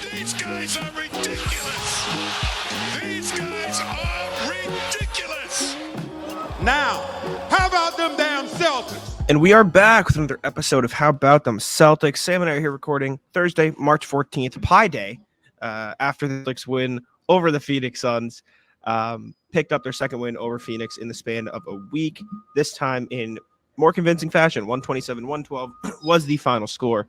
These guys are ridiculous. These guys are ridiculous. Now, how about them damn Celtics? And we are back with another episode of How About Them Celtics. Sam and I are here recording Thursday, March 14th, Pi Day, after the Celtics win over the Phoenix Suns. Picked up their second win over Phoenix in the span of a week, this time in more convincing fashion. 127-112 was the final score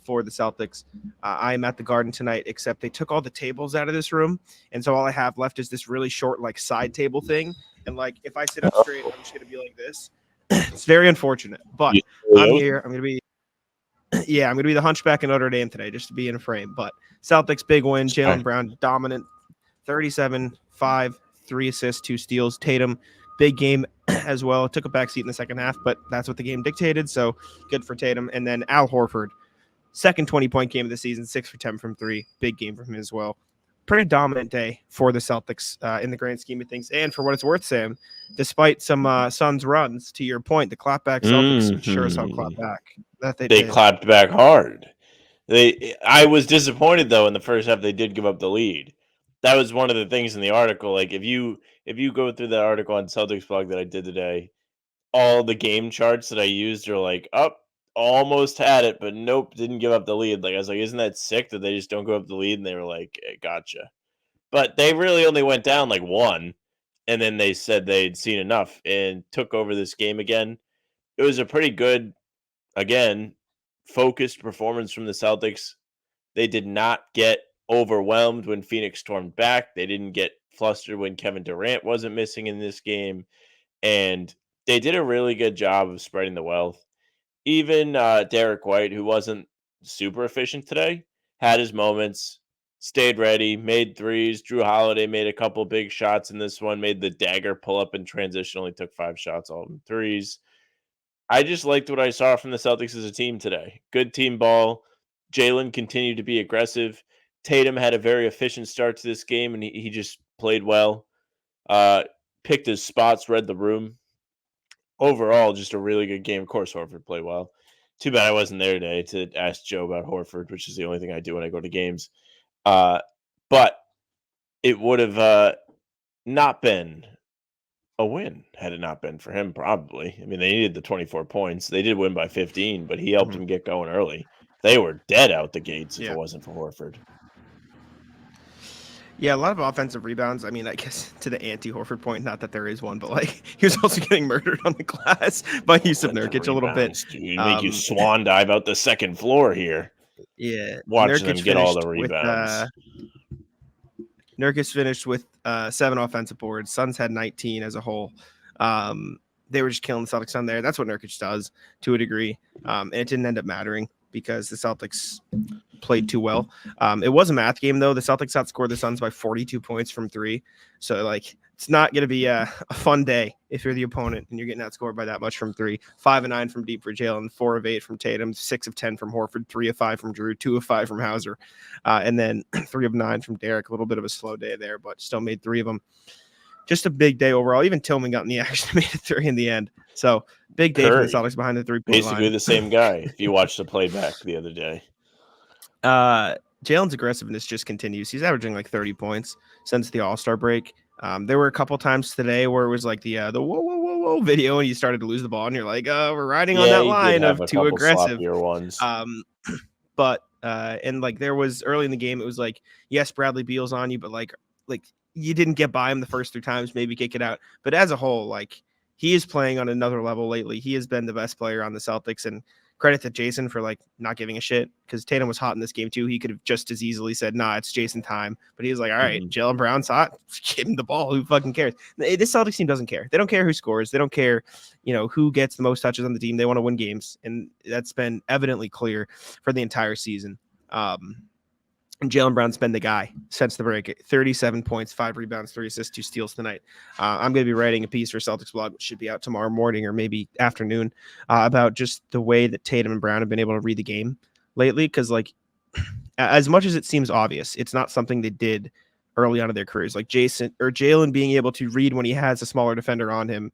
for the Celtics. I am at the Garden tonight, except they took all the tables out of this room, and so all I have left is this really short, like, side table thing. And, like, if I sit up straight, I'm just going to be like this. It's very unfortunate, but I'm here. I'm going to be the hunchback in Notre Dame today, just to be in a frame. But Celtics, big win. Jaylen Brown, dominant, 37, 5, 3 assists, 2 steals. Tatum, big game as well. Took a backseat in the second half, but that's what the game dictated, so good for Tatum. And then Al Horford, second 20-point game of the season, 6 for 10 from 3. Big game from him as well. Pretty dominant day for the Celtics in the grand scheme of things. And for what it's worth, Sam, despite some Suns runs, to your point, the clapback Celtics sure as hell clapped back. They clapped back hard. I was disappointed, though, in the first half they did give up the lead. That was one of the things in the article. Like, if you go through that article on Celtics blog that I did today, all the game charts that I used are like, almost had it, but nope, didn't give up the lead. Like, I was like, isn't that sick that they just don't give up the lead? And they were like, gotcha. But they really only went down like 1, and then they said they'd seen enough and took over this game again. It was a pretty good, again, focused performance from the Celtics. They did not get overwhelmed when Phoenix stormed back. They didn't get flustered when Kevin Durant wasn't missing in this game. And they did a really good job of spreading the wealth. Even Derek White, who wasn't super efficient today, had his moments, stayed ready, made threes. Drew Holiday made a couple big shots in this one, made the dagger pull up in transition, only took 5 shots, all of them threes. I just liked what I saw from the Celtics as a team today. Good team ball. Jaylen continued to be aggressive. Tatum had a very efficient start to this game, and he just played well. Picked his spots, read the room. Overall, just a really good game. Of course, Horford played well. Too bad I wasn't there today to ask Joe about Horford, which is the only thing I do when I go to games. But it would have not been a win had it not been for him, probably. I mean, they needed the 24 points. They did win by 15, but he helped them get going early. They were dead out the gates if it wasn't for Horford. Yeah, a lot of offensive rebounds. I mean, I guess to the anti-Horford point, not that there is one, but like he was also getting murdered on the glass by Yusuf Nurkic a little bit. Dude, make you swan dive out the second floor here. Yeah, watching them get all the rebounds. Nurkic finished with 7 offensive boards. Suns had 19 as a whole. They were just killing the Celtics on there. That's what Nurkic does to a degree, and it didn't end up mattering because the Celtics played too well. It was a math game, though. The Celtics outscored the Suns by 42 points from 3. So, like, it's not going to be a fun day if you're the opponent and you're getting outscored by that much from 3. 5 of 9 from deep for Jaylen, 4 of 8 from Tatum, 6 of 10 from Horford, 3 of 5 from Drew, 2 of 5 from Hauser, and then 3 of 9 from Derek. A little bit of a slow day there, but still made 3 of them. Just a big day overall. Even Tillman got in the action, made it 3 in the end. So big day for the Celtics behind the 3-point line. Basically the same guy. If you watched the playback the other day. Jalen's aggressiveness just continues. He's averaging like 30 points since the All-Star break. There were a couple times today where it was like the whoa, whoa, whoa, whoa video, and you started to lose the ball, and you're like, we're riding on that line of too aggressive. Ones. But and like there was early in the game, it was like, yes, Bradley Beal's on you, but like you didn't get by him the first 3 times, maybe kick it out. But as a whole, like he is playing on another level lately. He has been the best player on the Celtics, and credit to Jason for like not giving a shit because Tatum was hot in this game too. He could have just as easily said, nah, it's Jason time. But he was like, all right, Jaylen Brown's hot. Give him the ball. Who fucking cares? This Celtics team doesn't care. They don't care who scores. They don't care, who gets the most touches on the team. They want to win games. And that's been evidently clear for the entire season. And Jaylen Brown's been the guy since the break. 37 points, 5 rebounds, 3 assists, 2 steals tonight. I'm going to be writing a piece for Celtics blog, which should be out tomorrow morning or maybe afternoon, about just the way that Tatum and Brown have been able to read the game lately. Because, like, as much as it seems obvious, it's not something they did early on in their careers. Like Jaylen being able to read when he has a smaller defender on him.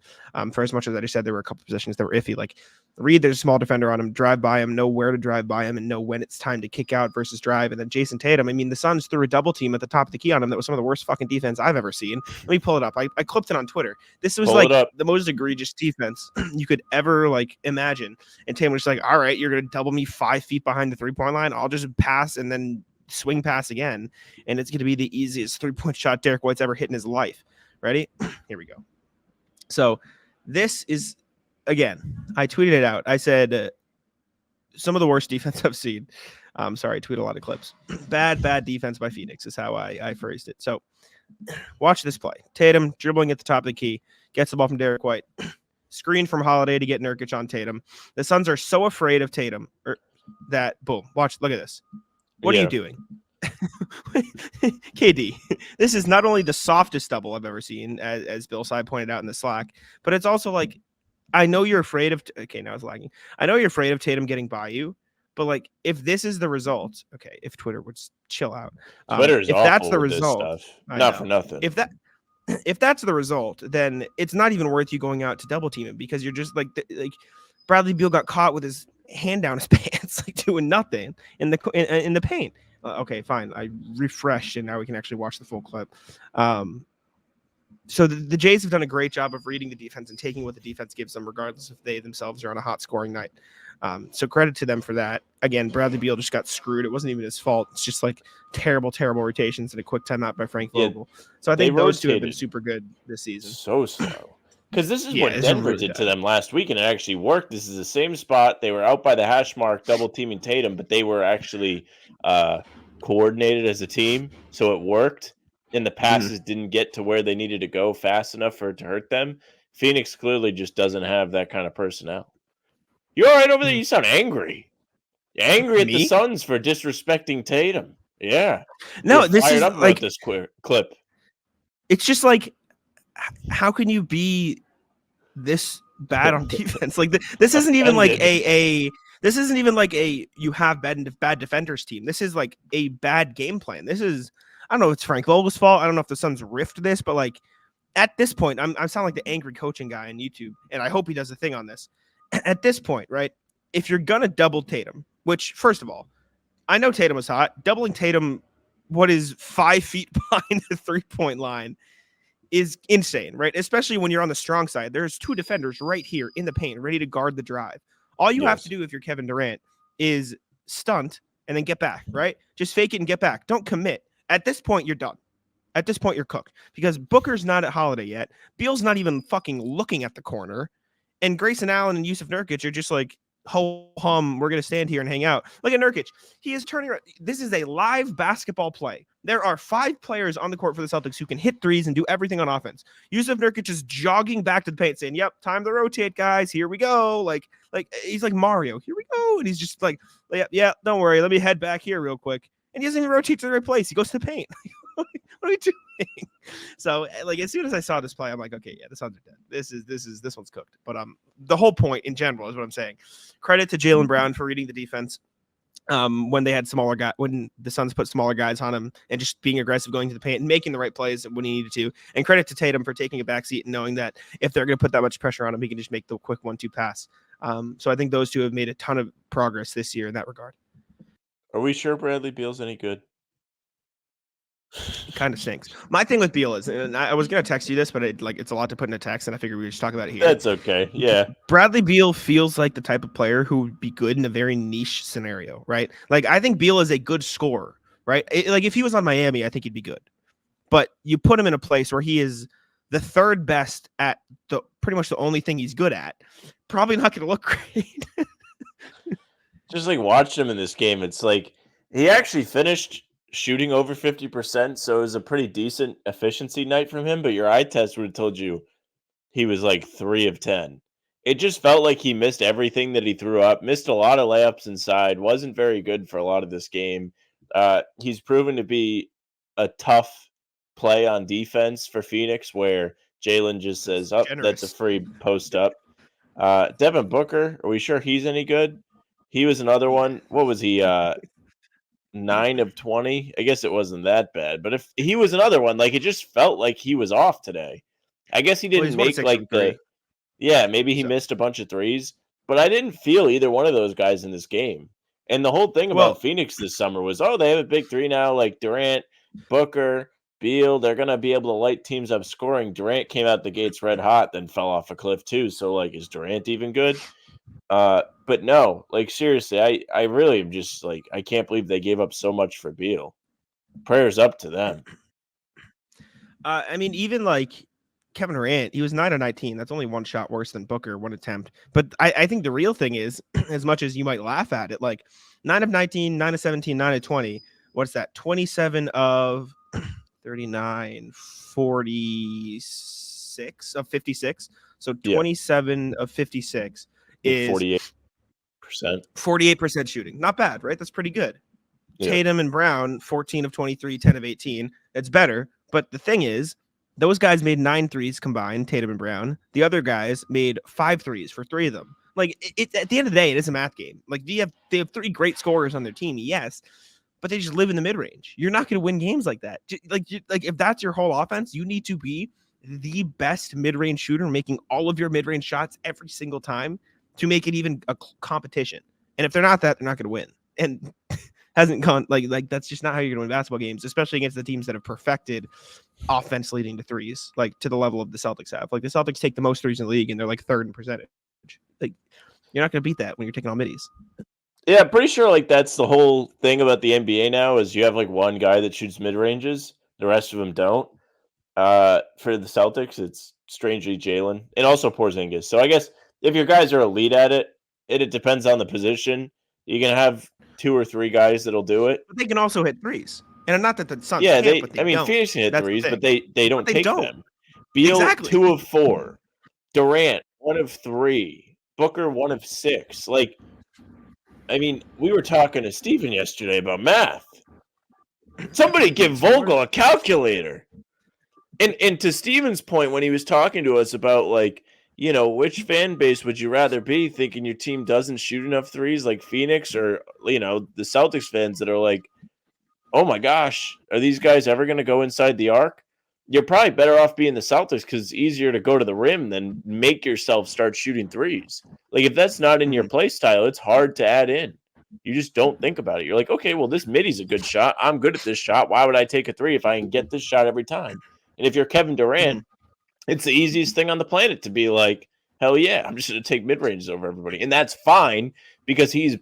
For as much as I just said, there were a couple of positions that were iffy. Like read there's a small defender on him, drive by him, know where to drive by him, and know when it's time to kick out versus drive. And then Jason Tatum, I mean, the Suns threw a double team at the top of the key on him. That was some of the worst fucking defense I've ever seen. Let me pull it up. I clipped it on Twitter. This was Pull it up. the most egregious defense you could ever imagine. And Tatum was like, all right, you're going to double me 5 feet behind the 3-point line. I'll just pass and then swing pass again. And it's going to be the easiest 3-point shot Derek White's ever hit in his life. Ready? Here we go. So this is, again, I tweeted it out. I said some of the worst defense I've seen. Sorry, I tweet a lot of clips. Bad defense by Phoenix is how I phrased it. So watch this play. Tatum dribbling at the top of the key, gets the ball from Derek White. Screen from Holiday to get Nurkic on Tatum. The Suns are so afraid of Tatum that, boom, watch, look at this. What are you doing? KD, this is not only the softest double I've ever seen, as Bill Sy pointed out in the Slack, but it's also I know you're afraid of. Okay, now it's lagging. I know you're afraid of Tatum getting by you, but if this is the result, okay, if Twitter would chill out, Twitter's if awful that's the with this result, stuff. Not for nothing. If that's the result, then it's not even worth you going out to double team him because you're just Bradley Beal got caught with his hand down his pants, doing nothing in the paint. Okay, fine. I refreshed, and now we can actually watch the full clip. So the Jays have done a great job of reading the defense and taking what the defense gives them, regardless if they themselves are on a hot scoring night. So credit to them for that. Again, Bradley Beal just got screwed. It wasn't even his fault. It's just terrible rotations and a quick timeout by Frank Vogel. So I think those two have been super good this season. So slow. Because this is what Denver really did to them last week, and it actually worked. This is the same spot. They were out by the hash mark, double teaming Tatum, but they were actually coordinated as a team, so it worked. And the passes didn't get to where they needed to go fast enough for it to hurt them. Phoenix clearly just doesn't have that kind of personnel. You all right over there? You sound angry. You're angry at the Suns for disrespecting Tatum. Yeah. No, this is up about this clip. It's just how can you be this bad on defense? This isn't even this isn't even a you have bad defenders team. This is a bad game plan. This is, I don't know if it's Frank Vogel's fault. I don't know if the Suns riffed this, but at this point, I sound like the angry coaching guy on YouTube, and I hope he does a thing on this. At this point, right? If you're gonna double Tatum, which first of all, I know Tatum was hot. Doubling Tatum, what is 5 feet behind the 3-point line, is insane, right? Especially when you're on the strong side. There's 2 defenders right here in the paint, ready to guard the drive. All you have to do if you're Kevin Durant is stunt and then get back, right? Just fake it and get back. Don't commit. At this point, you're done. At this point, you're cooked because Booker's not at Holiday yet. Beal's not even fucking looking at the corner. And Grayson Allen and Yusuf Nurkic are just ho hum, we're going to stand here and hang out. Look at Nurkic. He is turning around. This is a live basketball play. There are 5 players on the court for the Celtics who can hit threes and do everything on offense. Yusuf Nurkic is jogging back to the paint saying, yep, time to rotate, guys. Here we go. He's like Mario. Here we go. And he's just yeah, don't worry. Let me head back here real quick. And he doesn't even rotate to the right place. He goes to the paint. What are we doing? So as soon as I saw this play, I'm like, okay, yeah, the Suns are dead. This one's cooked. But the whole point in general is what I'm saying. Credit to Jaylen Brown for reading the defense. When they had when the Suns put smaller guys on him and just being aggressive, going to the paint and making the right plays when he needed to. And credit to Tatum for taking a backseat and knowing that if they're going to put that much pressure on him, he can just make the quick 1-2 pass. So I think those two have made a ton of progress this year in that regard. Are we sure Bradley Beal's any good? It kind of stinks. My thing with Beal is, and I was going to text you this, but it's a lot to put in a text, and I figured we would just talk about it here. That's okay. Yeah. Bradley Beal feels like the type of player who would be good in a very niche scenario, right? I think Beal is a good scorer, right? If he was on Miami, I think he'd be good. But you put him in a place where he is the 3rd best at pretty much the only thing he's good at. Probably not going to look great. Just watched him in this game. It's he actually finished shooting over 50%, so it was a pretty decent efficiency night from him, but your eye test would have told you he was 3 of 10. It just felt like he missed everything that he threw up, missed a lot of layups inside, wasn't very good for a lot of this game. He's proven to be a tough play on defense for Phoenix, where Jaylen just says, that's a free post up. Devin Booker, are we sure he's any good? He was another one. What was he? 9 of 20. I guess it wasn't that bad, but if he was another one, it just felt like he was off today. I guess he didn't make maybe he missed a bunch of threes, but I didn't feel either one of those guys in this game. And the whole thing Well, about Phoenix this summer was, oh, they have a big three now, like Durant, Booker, Beal. They're going to be able to light teams up scoring. Durant came out the gates red hot, then fell off a cliff too. So, like, is Durant even good? But no, like, seriously, I really am just like, I can't believe they gave up so much for Beal. Prayers up to them. I mean, even like Kevin Durant, he was 9 of 19. That's only one shot worse than Booker, one attempt. But I think the real thing is, as much as you might laugh at it, like 9 of 19, 9 of 17, 9 of 20. What's that? 27 of 39, 46 of 56. So 27 of 56 is 48% shooting. Not bad, right? That's pretty good. Yeah. Tatum and Brown, 14 of 23, 10 of 18. That's better. But the thing is, those guys made 9 threes combined, Tatum and Brown. The other guys made 5 threes for 3 of them. Like, at the end of the day, it is a math game. Like, they have 3 great scorers on their team, yes, but they just live in the mid-range. You're not going to win games like that. Like if that's your whole offense, you need to be the best mid-range shooter, making all of your mid-range shots every single time to make it even a competition. And if they're not that, they're not going to win. And hasn't gone like that's just not how you're going to win basketball games, especially against the teams that have perfected offense leading to threes, like to the level of the Celtics have. Like the Celtics take the most threes in the league and they're like third in percentage. Like you're not going to beat that when you're taking all middies. Yeah, I'm pretty sure like that's the whole thing about the NBA now is you have like one guy that shoots mid ranges, the rest of them don't. For the Celtics, it's strangely Jaylen and also Porzingis. So I guess if your guys are elite at it, it depends on the position. You can have 2 or 3 guys that'll do it. But they can also hit threes. And not that the Suns can't, but they don't. Phoenix can hit That's threes, but they don't take them. Beal, exactly. 2 of 4. Durant, 1 of 3. Booker, 1 of 6. Like, I mean, we were talking to Steven yesterday about math. Somebody give Vogel a calculator. And to Steven's point, when he was talking to us about, like, you know, which fan base would you rather be, thinking your team doesn't shoot enough threes like Phoenix, or, you know, the Celtics fans that are like, oh my gosh, are these guys ever going to go inside the arc? You're probably better off being the Celtics because it's easier to go to the rim than make yourself start shooting threes. Like, if that's not in your play style, it's hard to add in. You just don't think about it. You're like, okay, well, this middy's a good shot. I'm good at this shot. Why would I take a 3 if I can get this shot every time? And if you're Kevin Durant, it's the easiest thing on the planet to be like, hell yeah, I'm just going to take mid-ranges over everybody. And that's fine because he's,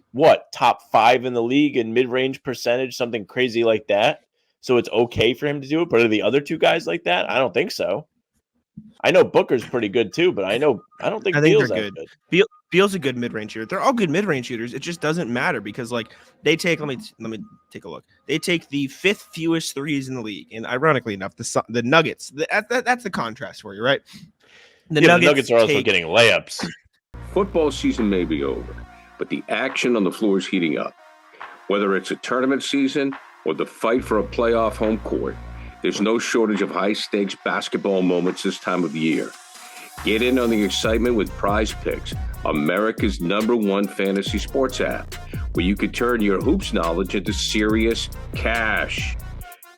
top 5 in the league in mid-range percentage, something crazy like that. So it's okay for him to do it. But are the other 2 guys like that? I don't think so. I know Booker's pretty good too, but I don't think Beal's that good. Beal's a good mid-range shooter. They're all good mid-range shooters. It just doesn't matter because, like, they take, let me take a look. They take the 5th fewest threes in the league. And ironically enough, the Nuggets, that's the contrast for you, right? The Nuggets are also getting layups. Football season may be over, but the action on the floor is heating up. Whether it's a tournament season or the fight for a playoff home court, there's no shortage of high-stakes basketball moments this time of year. Get in on the excitement with Prize Picks, America's #1 fantasy sports app, where you can turn your hoops knowledge into serious cash.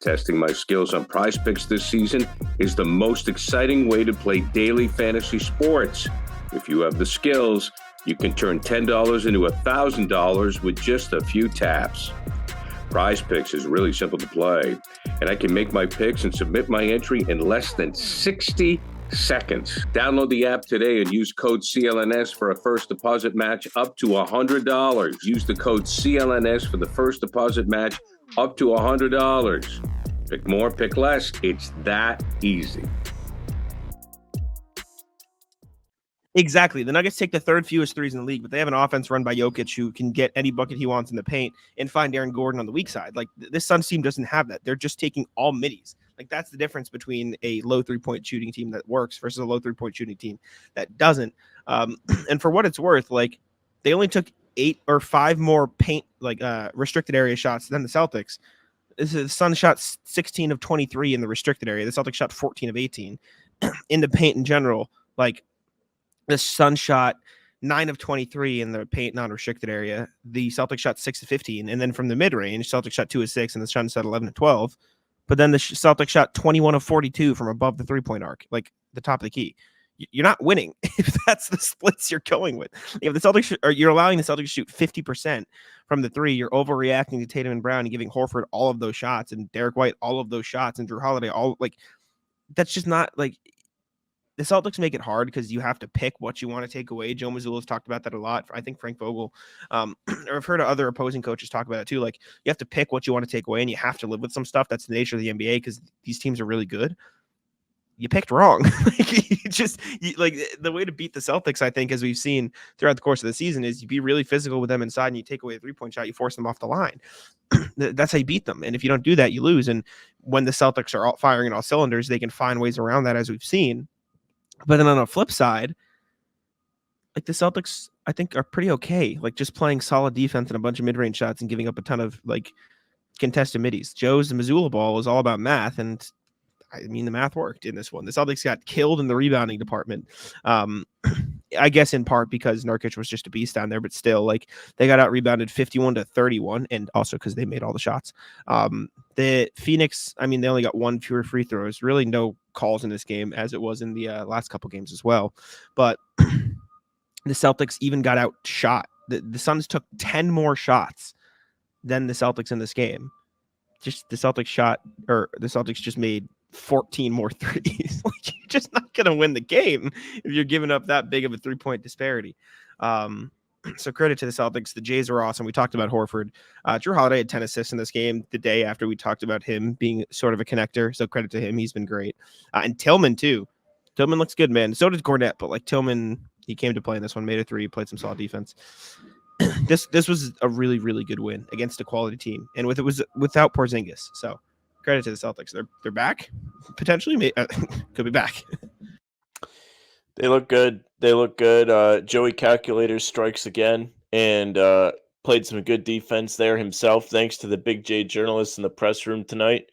Testing my skills on Prize Picks this season is the most exciting way to play daily fantasy sports. If you have the skills, you can turn $10 into $1,000 with just a few taps. Prize Picks is really simple to play, and I can make my picks and submit my entry in less than 60 seconds. Download the app today and use code CLNS for a first deposit match up to $100. Use the code CLNS for the first deposit match up to $100. Pick more, pick less. It's that easy. Exactly. The Nuggets take the 3rd fewest threes in the league, but they have an offense run by Jokic who can get any bucket he wants in the paint and find Aaron Gordon on the weak side. Like, this Suns team doesn't have that. They're just taking all middies. Like, that's the difference between a low 3-point shooting team that works versus a low 3-point shooting team that doesn't. And for what it's worth, like, they only took 8 or 5 more paint, restricted area shots than the Celtics. The Suns shot 16 of 23 in the restricted area. The Celtics shot 14 of 18 in the paint in general. Like, the Suns shot 9 of 23 in the paint non-restricted area. The Celtics shot 6 of 15. And then from the mid-range, Celtics shot 2 of 6, and the Suns shot 11 of 12. But then the Celtics shot 21 of 42 from above the 3-point arc, like the top of the key. you're not winning if that's the splits you're going with. If the Celtics or you're allowing the Celtics to shoot 50% from the three, you're overreacting to Tatum and Brown and giving Horford all of those shots and Derek White all of those shots and Drew Holiday all like that's just not like the Celtics make it hard because you have to pick what you want to take away. Joe Mazzulla's talked about that a lot. I think Frank Vogel, or I've heard other opposing coaches talk about it too. Like you have to pick what you want to take away and you have to live with some stuff. That's the nature of the NBA because these teams are really good. You picked wrong. Like the way to beat the Celtics, I think, as we've seen throughout the course of the season, is you be really physical with them inside and you take away a 3-point shot, you force them off the line. That's how you beat them. And if you don't do that, you lose. And when the Celtics are all firing in all cylinders, they can find ways around that, as we've seen. But then on the flip side, like the Celtics, I think, are pretty okay. Like just playing solid defense and a bunch of mid-range shots and giving up a ton of like contested middies. Joe's Mazzulla ball is all about math, and I mean the math worked in this one. The Celtics got killed in the rebounding department. I guess in part because Nurkic was just a beast down there, but still, like they got out rebounded 51-31, and also because they made all the shots. The Phoenix, I mean, they only got one fewer free throws. Really, no calls in this game, as it was in the last couple games as well. But the Celtics even got outshot. The Suns took 10 more shots than the Celtics in this game. Just the Celtics just made 14 more threes. Like you're just not going to win the game if you're giving up that big of a 3-point disparity. So credit to the Celtics. The Jays are awesome. We talked about Horford. Drew Holiday had 10 assists in this game the day after we talked about him being sort of a connector. So credit to him. He's been great. And Tillman too. Tillman looks good, man. So did Cornette, but like Tillman, he came to play in this one, made a 3, played some solid defense. This was a really, really good win against a quality team. And it was without Porzingis. So credit to the Celtics. They're back. Potentially could be back. They look good. Joey Calculator strikes again and played some good defense there himself, thanks to the Big J journalists in the press room tonight.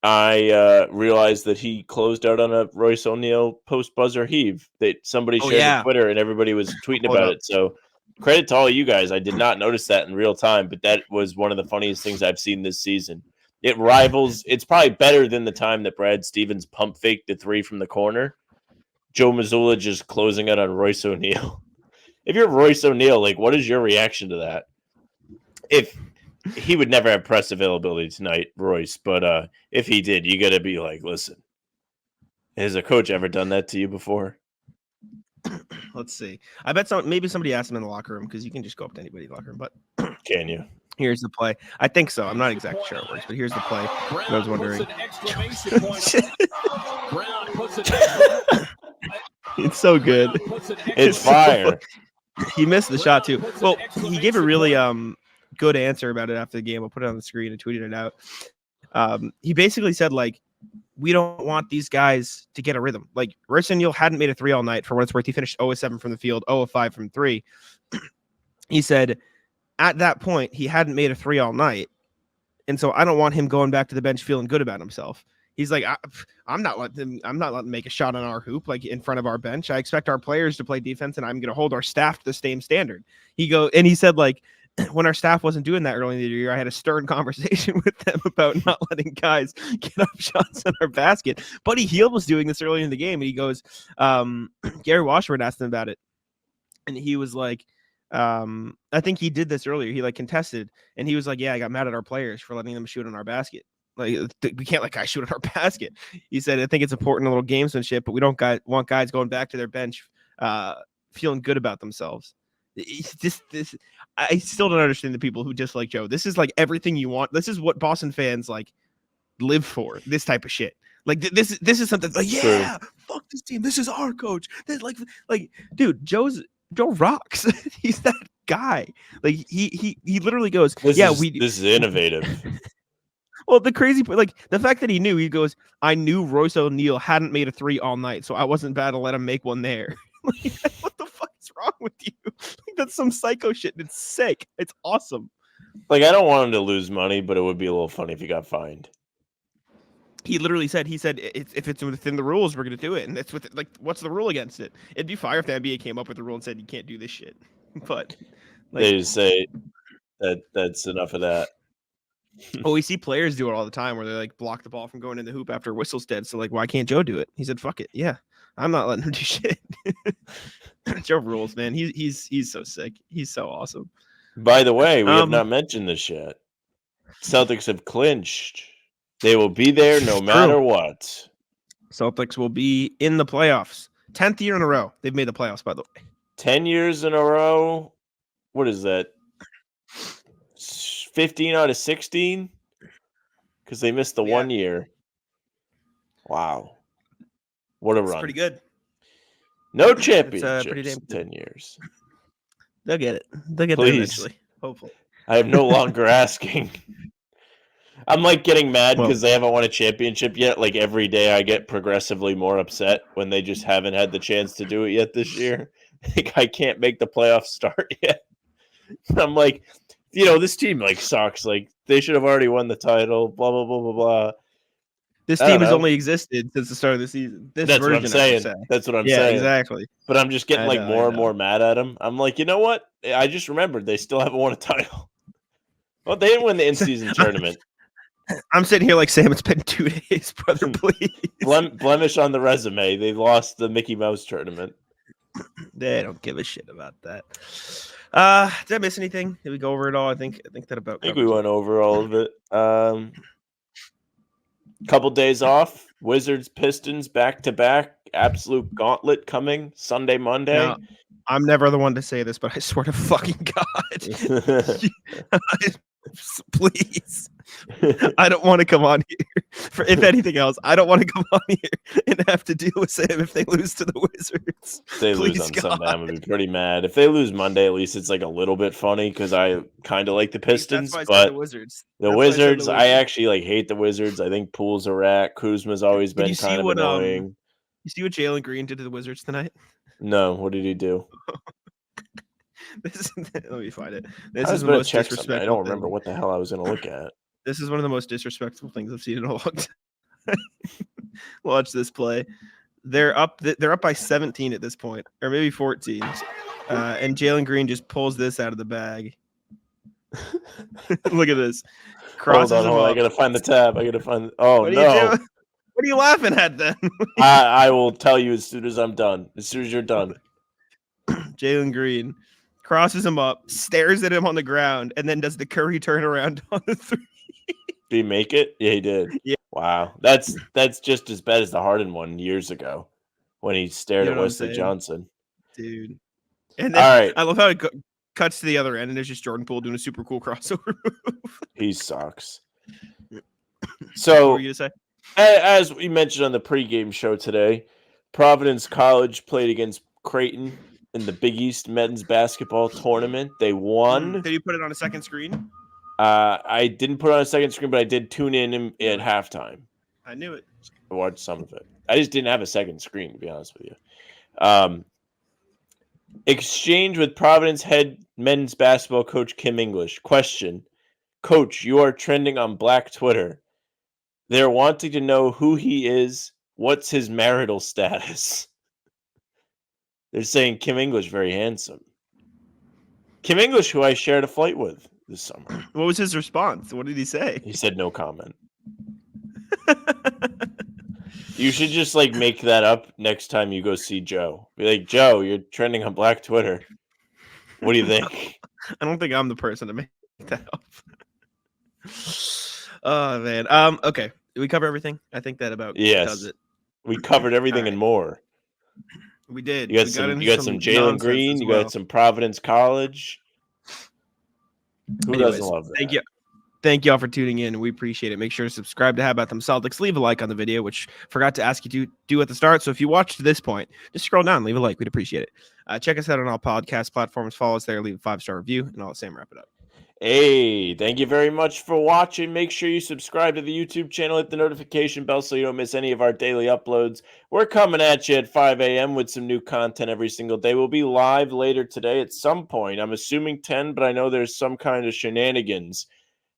I realized that he closed out on a Royce O'Neal post-buzzer heave that somebody shared on Twitter, and everybody was tweeting about it. So credit to all of you guys. I did not notice that in real time, but that was one of the funniest things I've seen this season. It rivals – it's probably better than the time that Brad Stevens pump faked the 3 from the corner. Joe Mazzulla just closing out on Royce O'Neal. If you're Royce O'Neal, like, what is your reaction to that? If he would never have press availability tonight, Royce, but if he did, you got to be like, listen, has a coach ever done that to you before? Let's see. I bet maybe somebody asked him in the locker room because you can just go up to anybody in the locker room. But can you? Here's the play. I think so. I'm not exactly sure it works, but here's the play. I was wondering. It's so good. It's fire. He missed the shot too. Well, he gave a really good answer about it after the game. I'll put it on the screen and tweeted it out. He basically said, like, we don't want these guys to get a rhythm. Like, Royce O'Neal hadn't made a 3 all night. For what it's worth, he finished 0-7 from the field, 0-5 from 3. He said at that point, he hadn't made a 3 all night. And so I don't want him going back to the bench feeling good about himself. He's like, I'm not letting him make a shot on our hoop, like in front of our bench. I expect our players to play defense, and I'm going to hold our staff to the same standard. He said, like, when our staff wasn't doing that early in the year, I had a stern conversation with them about not letting guys get up shots on our basket. Buddy Hield was doing this early in the game, and he goes, Gary Washburn asked him about it, and he was like, I think he did this earlier. He like contested, and he was like, yeah, I got mad at our players for letting them shoot on our basket. Like, we can't let guys shoot on our basket. He said, I think it's important, a little gamesmanship, but we don't want guys going back to their bench feeling good about themselves. I still don't understand the people who dislike Joe. This is like everything you want. This is what Boston fans like live for. This type of shit. Like this is something like, yeah, fuck this team. This is our coach. This like, dude, Joe rocks. He's that guy. Like he literally goes, this is innovative. Well, the crazy part, like the fact that he goes, I knew Royce O'Neal hadn't made a 3 all night, so I wasn't bad to let him make one there. Like, what the fuck is wrong with you? Like, that's some psycho shit. And it's sick. It's awesome. Like, I don't want him to lose money, but it would be a little funny if he got fined. He literally said, if it's within the rules, we're going to do it. And that's like, what's the rule against it? It'd be fire if the NBA came up with a rule and said, you can't do this shit. But like, they just say that's enough of that. Well, we see players do it all the time where they like block the ball from going in the hoop after a whistle's dead. So like, why can't Joe do it? He said, fuck it. Yeah, I'm not letting him do shit. Joe rules, man. He's so sick. He's so awesome. By the way, we have not mentioned this yet. Celtics have clinched. They will be there no matter what. Celtics will be in the playoffs. 10th year in a row. They've made the playoffs, by the way. 10 years in a row. What is that? 15 out of 16? Because they missed the 1 year. Wow. What a run. Pretty good. No championships in 10 years. They'll get it. They'll get there eventually. Hopefully. I am no longer asking. I'm like getting mad because they haven't won a championship yet. Like every day I get progressively more upset when they just haven't had the chance to do it yet this year. Like I can't make the playoffs start yet. I'm like, this team like sucks. Like they should have already won the title, blah, blah, blah, blah, blah. This team has only existed since the start of the season. That's what I'm saying. That's what I'm saying. Yeah, exactly. But I'm just getting more and more mad at them. I'm like, you know what? I just remembered they still haven't won a title. Well, they didn't win the in-season tournament. I'm sitting here like, Sam, it's been 2 days, brother, please. Blemish on the resume. They lost the Mickey Mouse tournament. They don't give a shit about that. Did I miss anything? Did we go over it all? I think we went over all of it. Couple days off. Wizards, Pistons, back-to-back. Absolute gauntlet coming Sunday, Monday. Now, I'm never the one to say this, but I swear to fucking God. Please. I don't want to come on here. If anything else, I don't want to come on here and have to deal with Sam if they lose to the Wizards. If they lose on Sunday, I'm going to be pretty mad. If they lose Monday, at least it's like a little bit funny because I kind of like the Pistons. That's but the Wizards. The Wizards, I actually like hate the Wizards. I think Poole's a rat. Kuzma's always been kind of annoying. You see what Jaylen Brown did to the Wizards tonight? No, what did he do? Let me find it. This is the most disrespectful. I don't remember what the hell I was going to look at. This is one of the most disrespectful things I've seen in a long time. Watch this play. They're up by 17 at this point, or maybe 14. And Jaylen Brown just pulls this out of the bag. Look at this. Hold on. I gotta find the tab. Oh no! What are you laughing at then? I will tell you as soon as I'm done. As soon as you're done. Jaylen Brown crosses him up, stares at him on the ground, and then does the Curry turnaround on the three. Did he make it? Yeah, he did. Yeah. Wow. That's just as bad as the Harden one years ago when he stared at Wesley Johnson. Dude. And then, all right. I love how it cuts to the other end, and there's just Jordan Poole doing a super cool crossover move. He sucks. So, what were you going to say? As we mentioned on the pregame show today, Providence College played against Creighton in the Big East men's basketball tournament. They won. Did you put it on a second screen? I didn't put it on a second screen, but I did tune in at halftime. I knew it. I watched some of it. I just didn't have a second screen, to be honest with you. Exchange with Providence head men's basketball coach Kim English. Question. Coach, you are trending on Black Twitter. They're wanting to know who he is. What's his marital status? They're saying Kim English, very handsome. Kim English, who I shared a flight with this summer. What was his response? What did he say? He said no comment. You should just make that up next time you go see Joe. Be like, Joe, you're trending on Black Twitter. What do you think? I don't think I'm the person to make that up. Oh man. Okay. Did we cover everything? I think that about does it. We covered everything and more. We did. You got some Jaylen Brown. You got some Providence College. Who doesn't love that? Thank y'all for tuning in. We appreciate it. Make sure to subscribe to How About Them Celtics. Leave a like on the video, which forgot to ask you to do at the start. So if you watched to this point, just scroll down, leave a like. We'd appreciate it. Check us out on all podcast platforms. Follow us there. Leave a 5-star review, and I'll let Sam wrap it up. Hey, thank you very much for watching. Make sure you subscribe to the YouTube channel, hit the notification bell so you don't miss any of our daily uploads. We're coming at you at 5 a.m. with some new content every single day. We'll be live later today at some point. I'm assuming 10, but I know there's some kind of shenanigans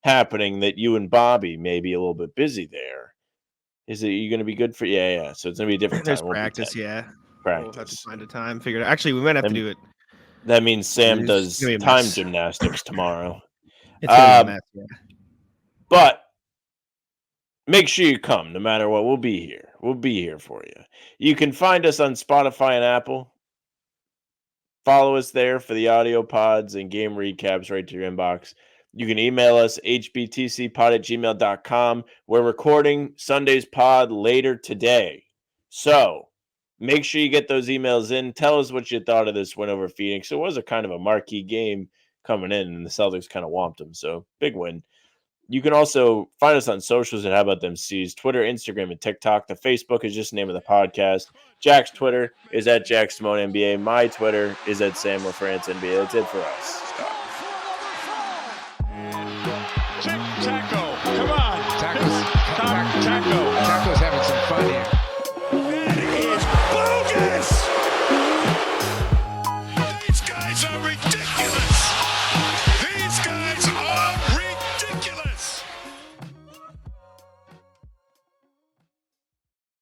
happening that you and Bobby may be a little bit busy there. Is it you going to be good for? Yeah. So it's going to be a different time. There's practice, yeah. Practice. We'll have to find a time. Figure it out. Actually, we might have to do it. That means Sam does time gymnastics tomorrow. It's gonna be a mess, yeah. But make sure you come no matter what. We'll be here. We'll be here for you. You can find us on Spotify and Apple. Follow us there for the audio pods and game recaps right to your inbox. You can email us, hbtcpod@gmail.com. We're recording Sunday's pod later today. So make sure you get those emails in. Tell us what you thought of this win over Phoenix. It was a kind of a marquee game coming in, and the Celtics kind of whomped them. So big win. You can also find us on socials at How About Them C's, Twitter, Instagram, and TikTok. The Facebook is just the name of the podcast. Jack's Twitter is at Jack Simone NBA. My Twitter is at Sam LaFrance NBA. That's it for us.